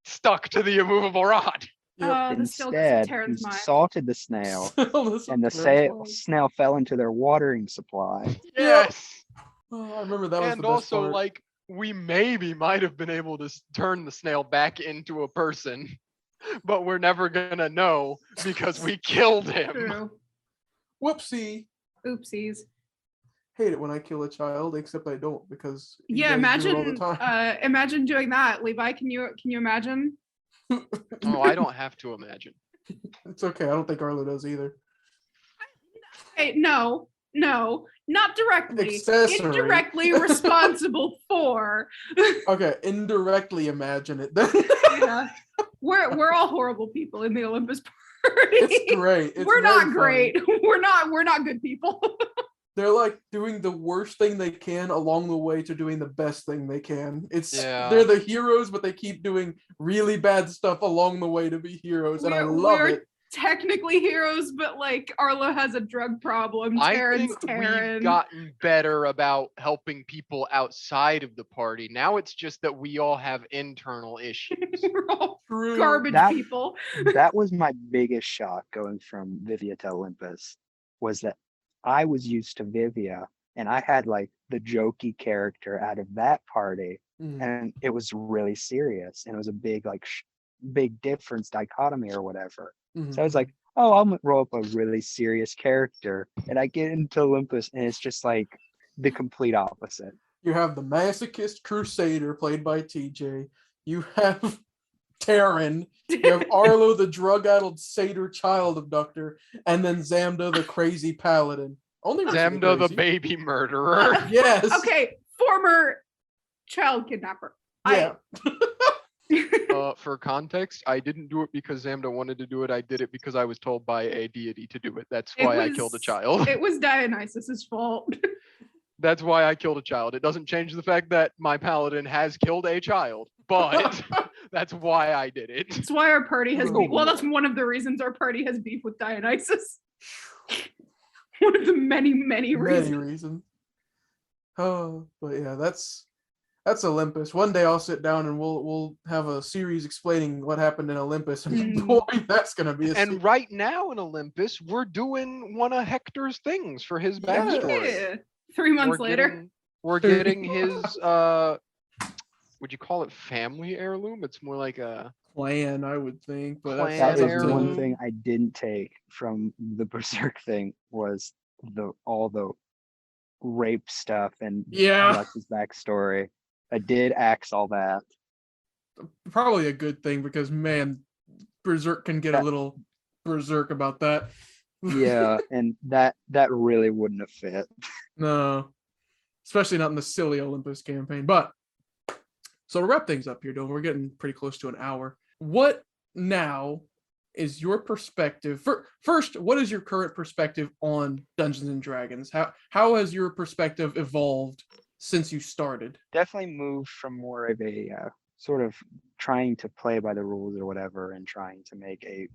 stuck to the immovable rod. Yep. This still gets Instead, Taryn's he mind. salted the snail, Listen and the to that song. snail fell into their watering supply. Yes. Oh, I remember that was And the best also part. like we maybe might have been able to turn the snail back into a person, but we're never gonna know because we killed him. True. Whoopsie. Oopsies. Hate it when I kill a child, except I don't because you Yeah, guys do it all the imagine time. imagine doing that. Levi, can you imagine? Oh, I don't have to imagine. It's okay. I don't think Arlo does either. Hey, no, not directly. Accessory. Indirectly responsible for. Okay, indirectly imagine it then. Yeah. We're all horrible people in the Olympus party. It's great. It's we're very not great. funny. We're not good people. They're like doing the worst thing they can along the way to doing the best thing they can. They're the heroes, but they keep doing really bad stuff along the way to be heroes, and I love we're it. technically heroes, but like Arlo has a drug problem. I Taryn's think Taryn. we've gotten better about helping people outside of the party. Now it's just that we all have internal issues. We're all True. garbage people. That was my biggest shock going from Vivia to Olympus, was that I was used to Vivia and I had like the jokey character out of that party, and it was really serious, and it was a big big difference, dichotomy or whatever. So I was like, oh, I'll roll up a really serious character, and I get into Olympus and it's just like the complete opposite. You have the masochist crusader played by TJ. You have Taryn. You have Arlo, the drug-addled satyr child abductor, and then Zamda, the crazy paladin. Only Zamda, the baby murderer. Yes. Okay, former child kidnapper. Yeah. For context, I didn't do it because Zamda wanted to do it. I did it because I was told by a deity to do it. That's why I killed a child. It was Dionysus's fault. That's why I killed a child. It doesn't change the fact that my paladin has killed a child, but that's why I did it. That's why our party has Oh, beef. Well, that's one of the reasons our party has beef with Dionysus. One of the many reasons. Many reasons. Oh, but yeah, that's Olympus. One day I'll sit down and we'll have a series explaining what happened in Olympus, and boy, that's gonna be And right now in Olympus, we're doing one of Hector's things for his backstory. Yeah. 3 months later. We're getting his would you call it family heirloom? It's more like a plan, I would think, but Clan That that's is up to one him. thing I didn't take from the Berserk thing, was all the rape stuff and Yeah. Alex's backstory. I did axe all that. Probably a good thing because man, Berserk can get a little berserk about that. Yeah, and that really wouldn't have fit. No, especially not in the silly Olympus campaign. But so to wrap things up here, Dylan, we're getting pretty close to an hour. What now is your perspective? First, what is your current perspective on Dungeons and Dragons? How has your perspective evolved since you started? Definitely moved from more of a sort of trying to play by the rules or whatever, and trying to make a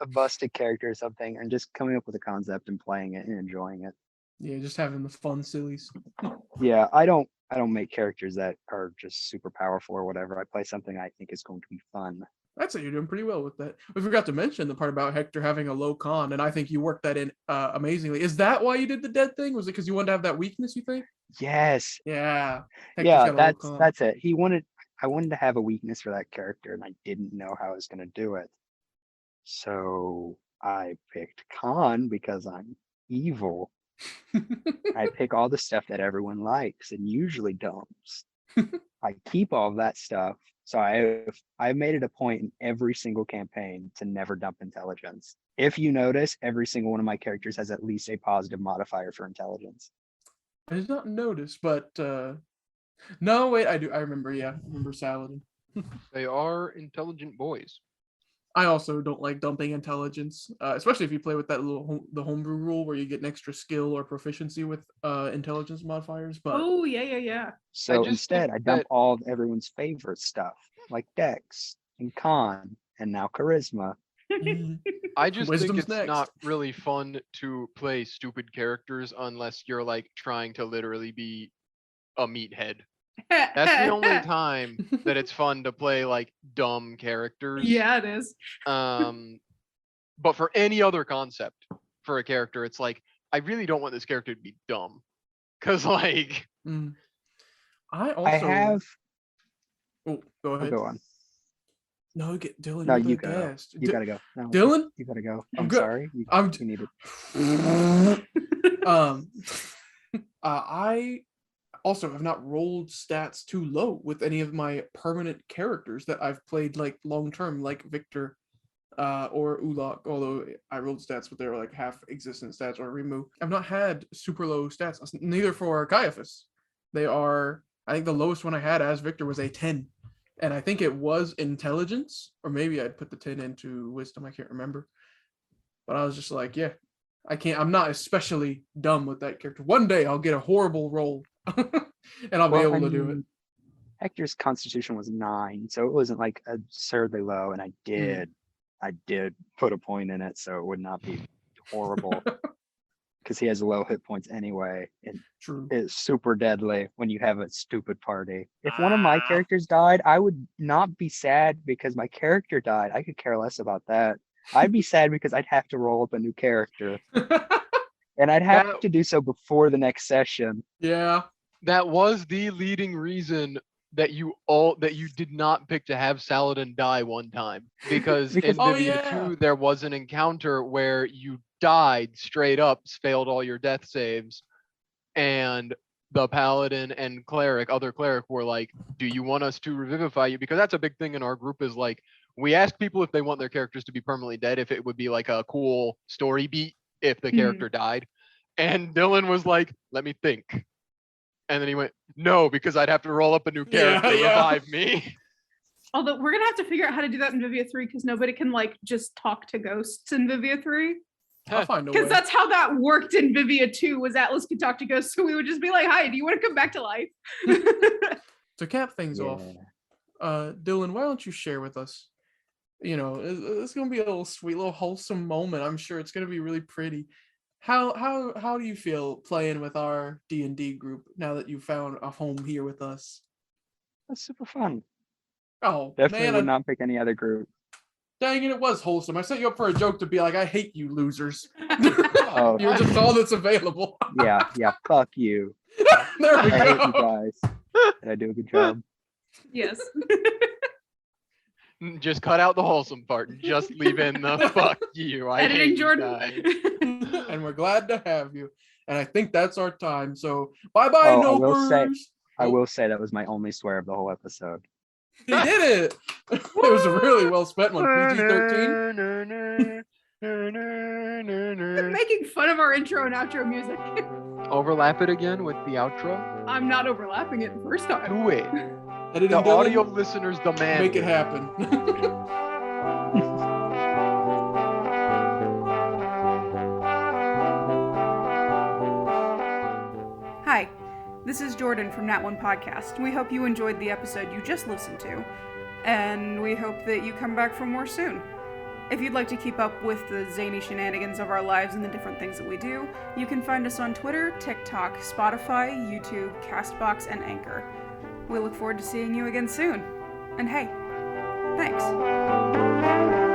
busted character or something, and just coming up with a concept and playing it and enjoying it. Yeah, just having the fun sillies. Yeah, I don't make characters that are just super powerful or whatever. I play something I think is going to be fun. I'd say you're doing pretty well with that. We forgot to mention the part about Hector having a low con, and I think you worked that in amazingly. Is that why you did the dead thing? Was it because you wanted to have that weakness, you think? Yes. Yeah. Hector's Yeah, got a low con. that's it. I wanted to have a weakness for that character, and I didn't know how I was going to do it. So I picked con because I'm evil. I pick all the stuff that everyone likes and usually dumps. I keep all of that stuff. So I've made it a point in every single campaign to never dump intelligence. If you notice, every single one of my characters has at least a positive modifier for intelligence. I did not notice, but no, wait, I do. I remember. Yeah, I remember Saladin. They are intelligent boys. I also don't like dumping intelligence, especially if you play with that the homebrew rule where you get an extra skill or proficiency with intelligence modifiers. But Oh yeah. So just instead, think I dump that- all of everyone's favorite stuff, like Dex and Con, and now Charisma. I just Wisdom's think it's next. not really fun to play stupid characters unless you're like trying to literally be a meathead. That's the only time that it's fun to play like dumb characters. Yeah, it is. But for any other concept for a character, it's like I really don't want this character to be dumb, because like Mm. I also I have. Oh, go Oh, ahead. go on. No, get Dylan. No, you're you the gotta go. guest. You gotta go. No, Dylan, you gotta go. I'm I'm good. sorry. You need it. um, I also have not rolled stats too low with any of my permanent characters that I've played like long term, like Victor, or Ulok. Although I rolled stats, but they were like half existent stats or remove. I've not had super low stats. Neither for Caiaphas. They are. I think the lowest one I had as Victor was a 10. And I think it was intelligence, or maybe I'd put the 10 into wisdom. I can't remember. But I was just like, yeah, I'm not especially dumb with that character. One day I'll get a horrible roll and I'll be able to do it. Hector's constitution was 9, so it wasn't like absurdly low, and I did put a point in it, so it would not be horrible. Because he has low hit points anyway, and True. it's super deadly when you have a stupid party. If one of my characters died, I would not be sad because my character died. I could care less about that. I'd be sad because I'd have to roll up a new character, and I'd have to do so before the next session. Yeah, that was the leading reason that you did not pick to have Saladin die one time, because in Vivia 2 there was an encounter where you died straight up, failed all your death saves, and the paladin and other cleric were like, do you want us to revivify you? Because that's a big thing in our group, is like, we ask people if they want their characters to be permanently dead, if it would be like a cool story beat if the character died. And Dylan was like, let me think. And then he went, no, because I'd have to roll up a new character to revive me. Although we're going to have to figure out how to do that in Vivia 3, because nobody can like just talk to ghosts in Vivia 3. I'll find a way. Because that's how that worked in Vivia 2, was Atlas could talk to ghosts, so we would just be like, hi, do you want to come back to life? To cap things off, Dylan, why don't you share with us? You know, it's going to be a little sweet, little wholesome moment. I'm sure it's going to be really pretty. How do you feel playing with our D&D group now that you found a home here with us? That's super fun. Oh, definitely man, would not pick any other group. Dang it was wholesome. I set you up for a joke to be like, I hate you losers. Oh, you're just all that's available. yeah, fuck you. There we go. I hate you guys. Did I do a good job? Yes. Just cut out the wholesome part and just leave in the fuck you. I Editing hate Jordan. you guys. And we're glad to have you. And I think that's our time. So bye-bye, Nopers. I will say that was my only swear of the whole episode. He did it. It was a really well spent one. PG-13. Making fun of our intro and outro music. Overlap it again with the outro. I'm not overlapping it the first time. Do it. Editing The Dylan, audio listeners demand. make it happen. Hi, this is Jordan from Nat One Podcast. We hope you enjoyed the episode you just listened to, and we hope that you come back for more soon. If you'd like to keep up with the zany shenanigans of our lives and the different things that we do, you can find us on Twitter, TikTok, Spotify, YouTube, Castbox, and Anchor. We look forward to seeing you again soon. And hey, thanks.